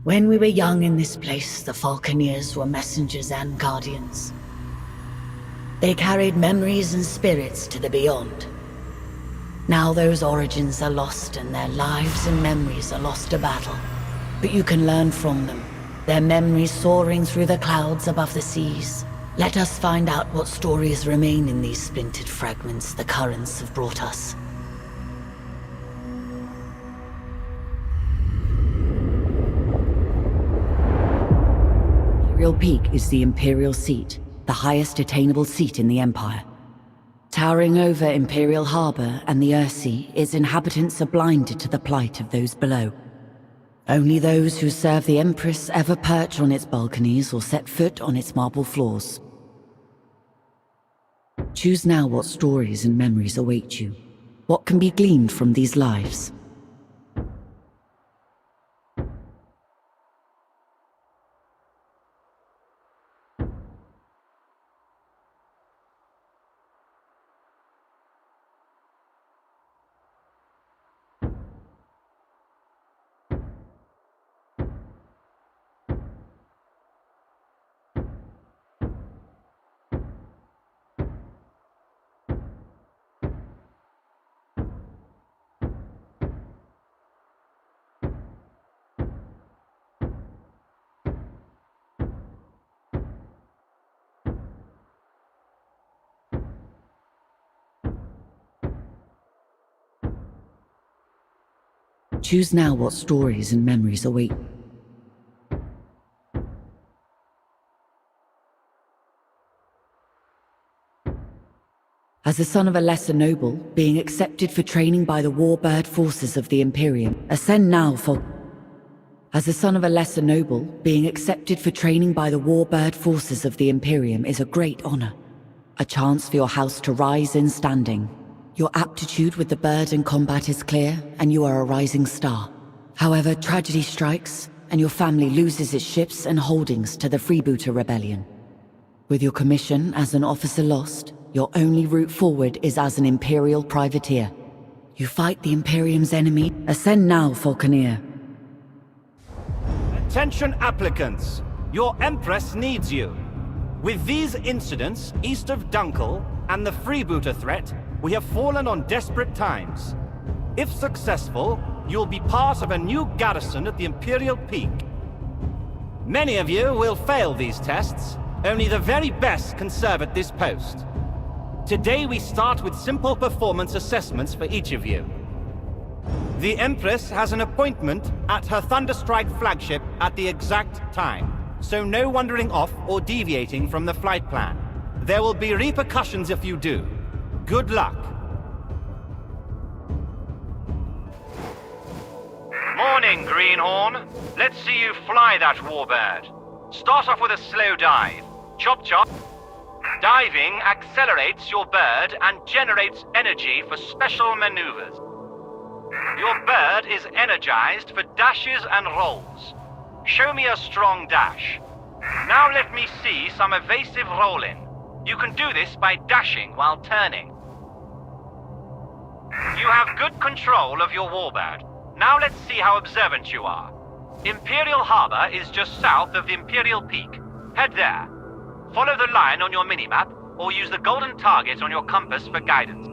When we were young in this place, the Falconeers were messengers and guardians. They carried memories and spirits to the beyond. Now those origins are lost and their lives and memories are lost to battle. But you can learn from them, their memories soaring through the clouds above the seas. Let us find out what stories remain in these splintered fragments the currents have brought us. Imperial Peak is the Imperial seat, the highest attainable seat in the Empire. Towering over Imperial Harbor and the Earthsea, its inhabitants are blinded to the plight of those below. Only those who serve the Empress ever perch on its balconies or set foot on its marble floors. Choose now what stories and memories await you. What can be gleaned from these lives? Choose now what stories and memories await. As the son of a lesser noble, being accepted for training by the warbird forces of the Imperium, ascend now for... As the son of a lesser noble, being accepted for training by the warbird forces of the Imperium is a great honor. A chance for your house to rise in standing. Your aptitude with the bird in combat is clear, and you are a rising star. However, tragedy strikes, and your family loses its ships and holdings to the Freebooter Rebellion. With your commission as an officer lost, your only route forward is as an Imperial privateer. You fight the Imperium's enemy. Ascend now, Falconeer. Attention applicants! Your Empress needs you. With these incidents east of Dunkel and the freebooter threat, we have fallen on desperate times. If successful, you'll be part of a new garrison at the Imperial Peak. Many of you will fail these tests. Only the very best can serve at this post. Today we start with simple performance assessments for each of you. The Empress has an appointment at her Thunderstrike flagship at the exact time, so no wandering off or deviating from the flight plan. There will be repercussions if you do. Good luck. Morning, Greenhorn. Let's see you fly that warbird. Start off with a slow dive. Chop chop. Diving accelerates your bird and generates energy for special maneuvers. Your bird is energized for dashes and rolls. Show me a strong dash. Now let me see some evasive rolling. You can do this by dashing while turning. You have good control of your warbird. Now let's see how observant you are. Imperial Harbor is just south of the Imperial Peak. Head there. Follow the line on your minimap, or use the golden target on your compass for guidance.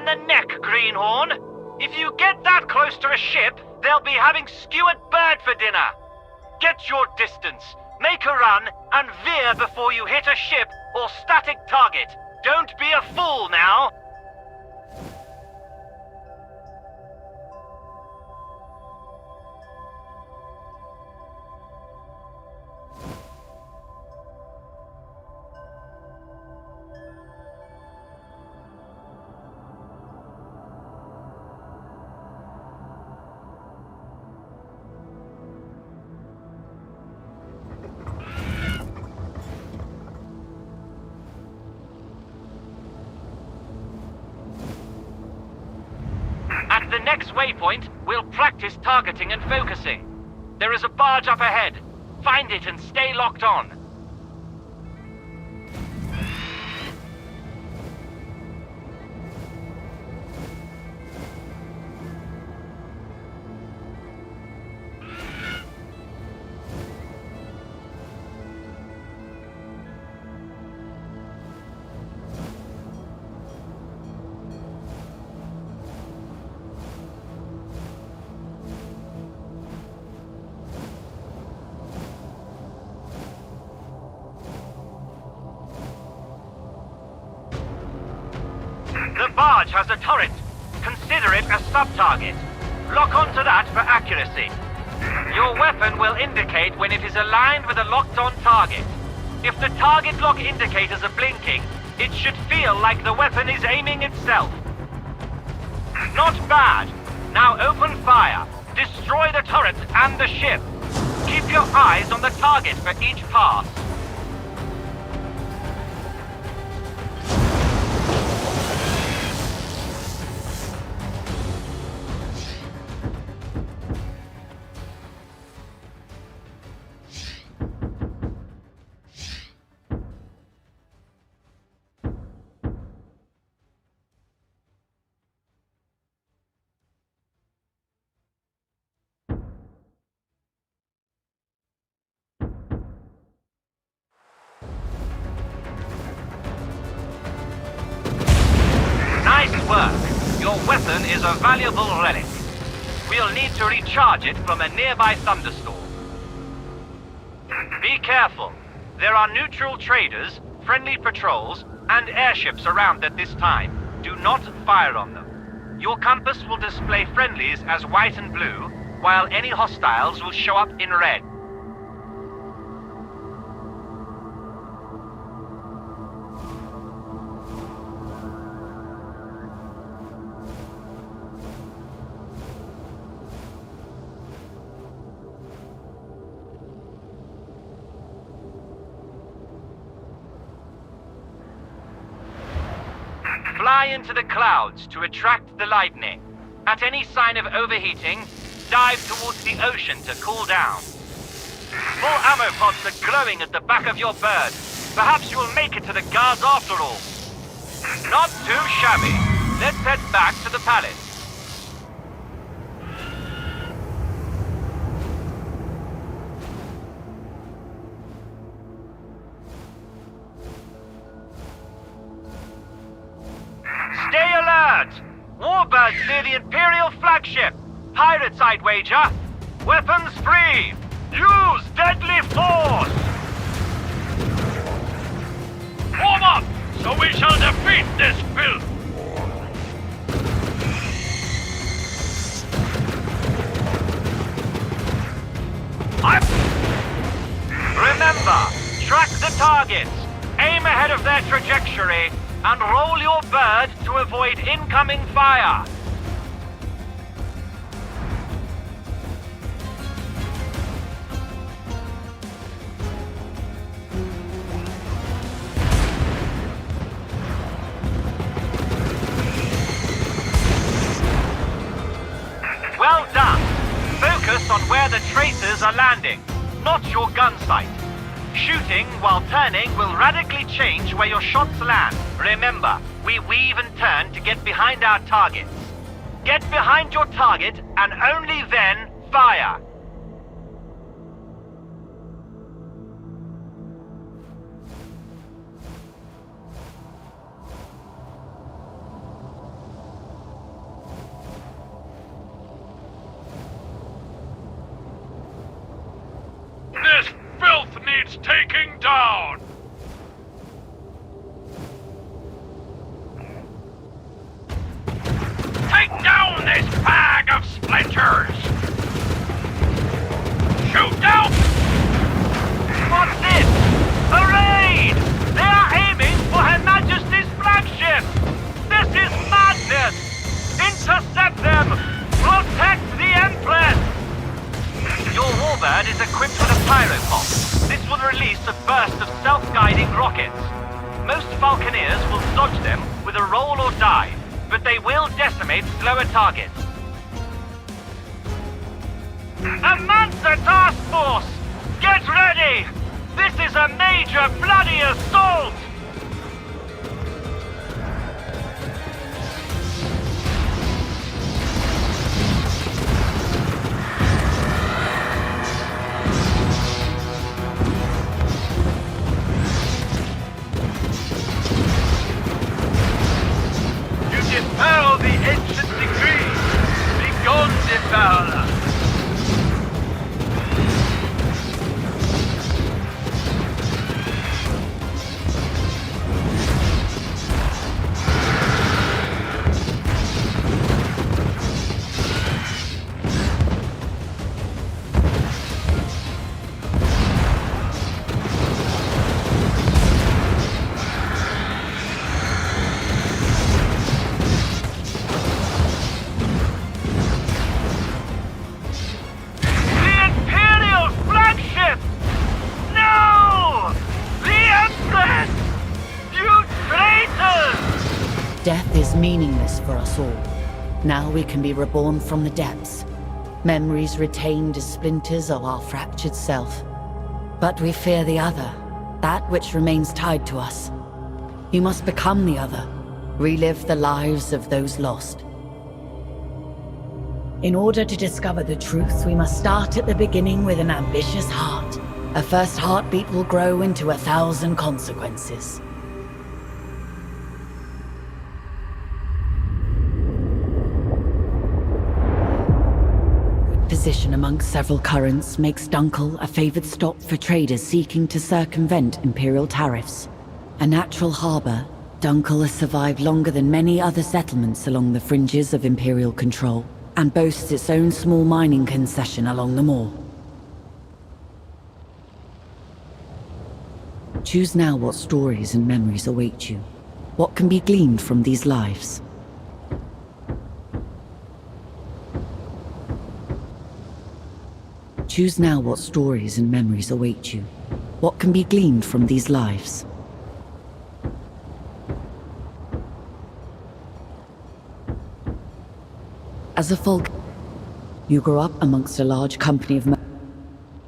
in the neck, Greenhorn. If you get that close to a ship, they'll be having skewered bird for dinner. Get your distance, make a run, and veer before you hit a ship or static target. Don't be a fool now. At the next waypoint, we'll practice targeting and focusing. There is a barge up ahead. Find it and stay locked on. The barge has a turret. Consider it a sub-target. Lock onto that for accuracy. Your weapon will indicate when it is aligned with a locked-on target. If the target lock indicators are blinking, it should feel like the weapon is aiming itself. Not bad. Now open fire. Destroy the turret and the ship. Keep your eyes on the target for each pass. Nice work. Your weapon is a valuable relic. We'll need to recharge it from a nearby thunderstorm. Be careful. There are neutral traders, friendly patrols, and airships around at this time. Do not fire on them. Your compass will display friendlies as white and blue, while any hostiles will show up in red. Fly into the clouds to attract the lightning. At any sign of overheating, dive towards the ocean to cool down. Full ammo pods are glowing at the back of your bird. Perhaps you will make it to the guards after all. Not too shabby. Let's head back to the palace. Stay alert! Warbirds near the Imperial flagship. Pirates, I'd wager. Weapons free. Use deadly force! Form up, so we shall defeat this filth! Remember, track the targets, aim ahead of their trajectory, and roll your bird to avoid incoming fire. Well done. Focus on where the tracers are landing, not your gun sight. Shooting while turning will radically change where your shots land. Remember, we weave and turn to get behind our targets. Get behind your target and only then fire. pyropop. This will release a burst of self-guiding rockets. Most Falconeers will dodge them with a roll or dive, but they will decimate slower targets. A monster task force! Get ready! This is a major bloody assault! You dispel the ancient decree! Begone, devourer! Death is meaningless for us all. Now we can be reborn from the depths. Memories retained as splinters of our fractured self. But we fear the other, that which remains tied to us. You must become the other, relive the lives of those lost. In order to discover the truth, we must start at the beginning with an ambitious heart. A first heartbeat will grow into 1,000 consequences. Position amongst several currents makes Dunkel a favored stop for traders seeking to circumvent Imperial tariffs. A natural harbor, Dunkel has survived longer than many other settlements along the fringes of Imperial control, and boasts its own small mining concession along the moor. Choose now what stories and memories await you. What can be gleaned from these lives? Choose now what stories and memories await you. What can be gleaned from these lives? As a Falconeer, you grew up amongst a large company of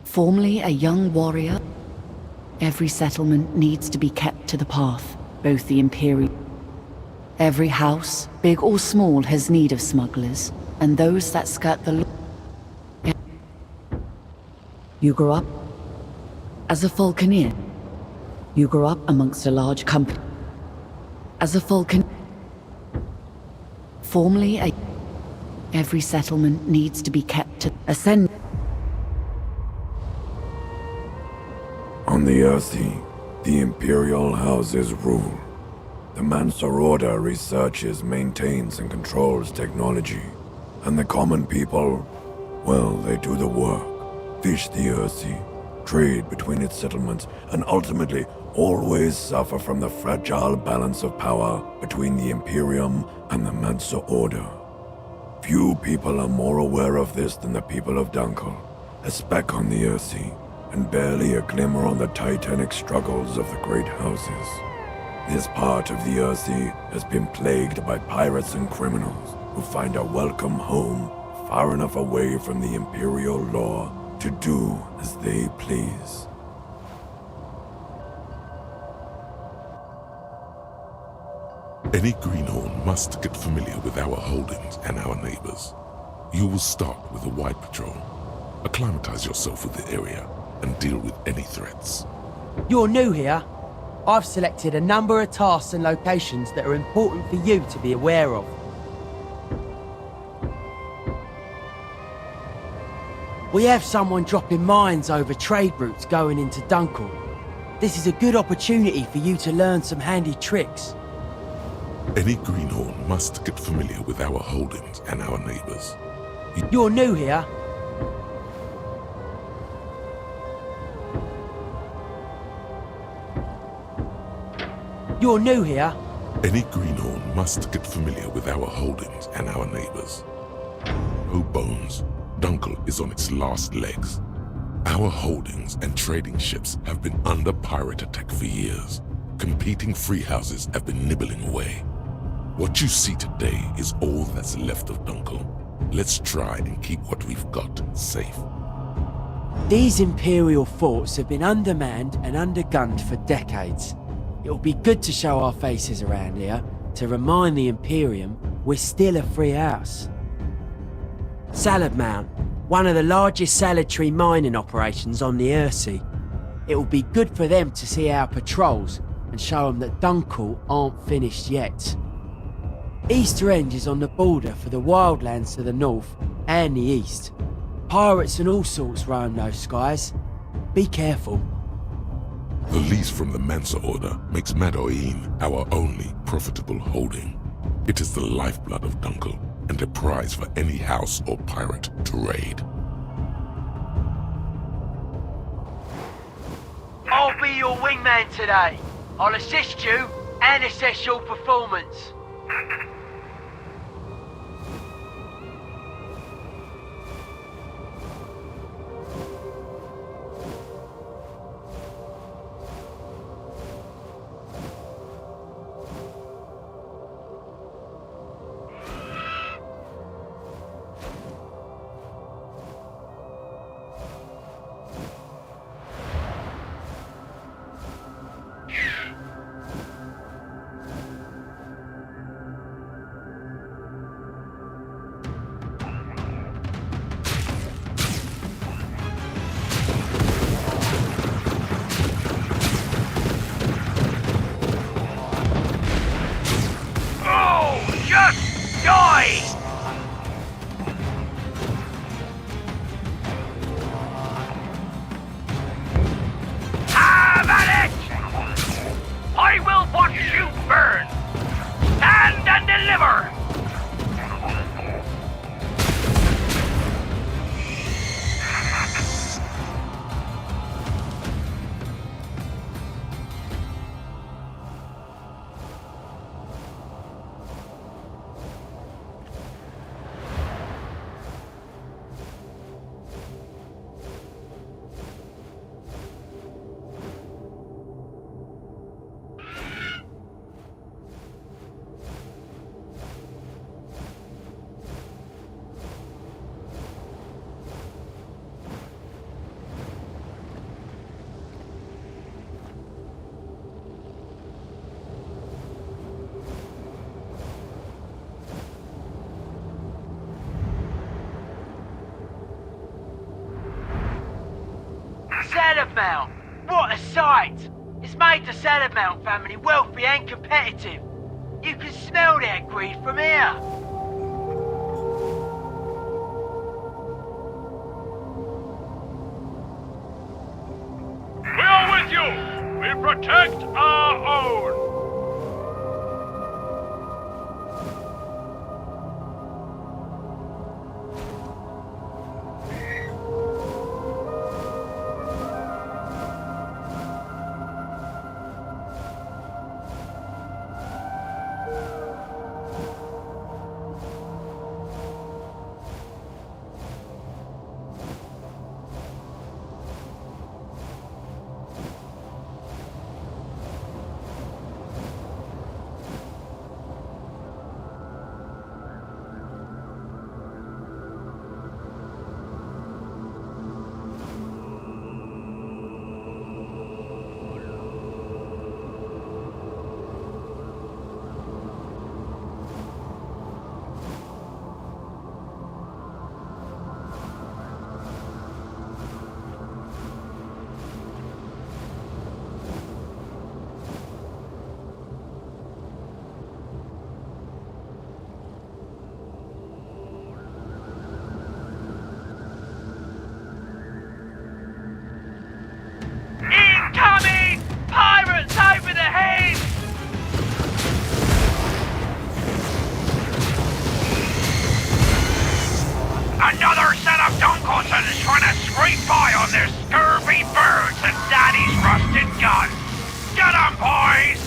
formerly a young warrior. Every settlement needs to be kept to the path, both the Imperial. Every house, big or small, has need of smugglers, and those that skirt the law. You grew up as a Falconeer. You grew up amongst a large company. As a Falconeer, formerly a... Every settlement needs to be kept to ascend. On the Earthy, the Imperial houses rule. The Mansa Order researches, maintains, and controls technology. And the common people, well, they do the work. Fish the Earthy, trade between its settlements, and ultimately always suffer from the fragile balance of power between the Imperium and the Mansa Order. Few people are more aware of this than the people of Dunkel, a speck on the Earthy, and barely a glimmer on the titanic struggles of the great houses. This part of the Earthy has been plagued by pirates and criminals who find a welcome home far enough away from the Imperial law to do as they please. Any greenhorn must get familiar with our holdings and our neighbors. You will start with a wide patrol. Acclimatize yourself with the area and deal with any threats. You're new here. I've selected a number of tasks and locations that are important for you to be aware of. We have someone dropping mines over trade routes going into Dunkel. This is a good opportunity for you to learn some handy tricks. Any greenhorn must get familiar with our holdings and our neighbors. You're new here. You're new here. Any greenhorn must get familiar with our holdings and our neighbors. No bones. Dunkel is on its last legs. Our holdings and trading ships have been under pirate attack for years. Competing free houses have been nibbling away. What you see today is all that's left of Dunkel. Let's try and keep what we've got safe. These Imperial forts have been undermanned and undergunned for decades. It'll be good to show our faces around here, to remind the Imperium we're still a free house. Salad Mount, one of the largest salad tree mining operations on the Earthsea. It'll be good for them to see our patrols and show them that Dunkel aren't finished yet. Easter End is on the border for the wildlands to the north and the east. Pirates and all sorts roam those skies. Be careful. The lease from the Mansa Order makes Madoin our only profitable holding. It is the lifeblood of Dunkel and a prize for any house or pirate to raid. I'll be your wingman today. I'll assist you and assess your performance. Salad Mount! What a sight! It's made the Salad Mount family wealthy and competitive. You can smell their greed from here. We are with you! We protect our own! Incoming! Pirates over the head! Another set of Dunkeltons trying to scrape by on their scurvy birds and Daddy's rusted gun. Get 'em, boys!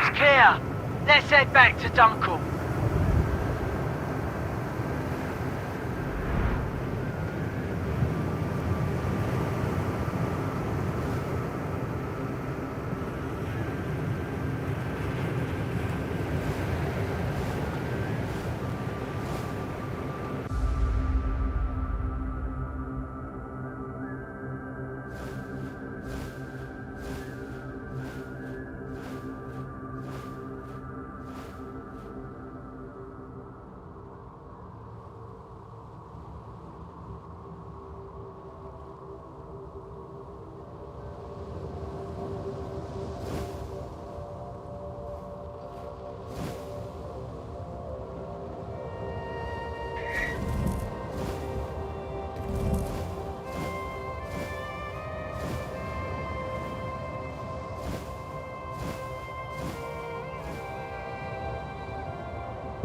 It's clear. Let's head back to Dunkel.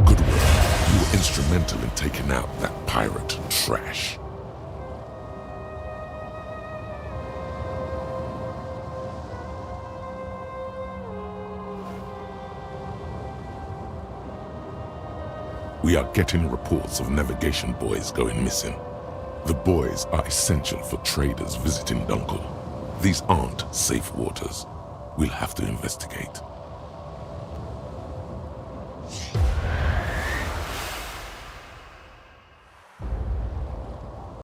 Good work. You were instrumental in taking out that pirate trash. We are getting reports of navigation buoys going missing. The buoys are essential for traders visiting Dunkel. These aren't safe waters. We'll have to investigate.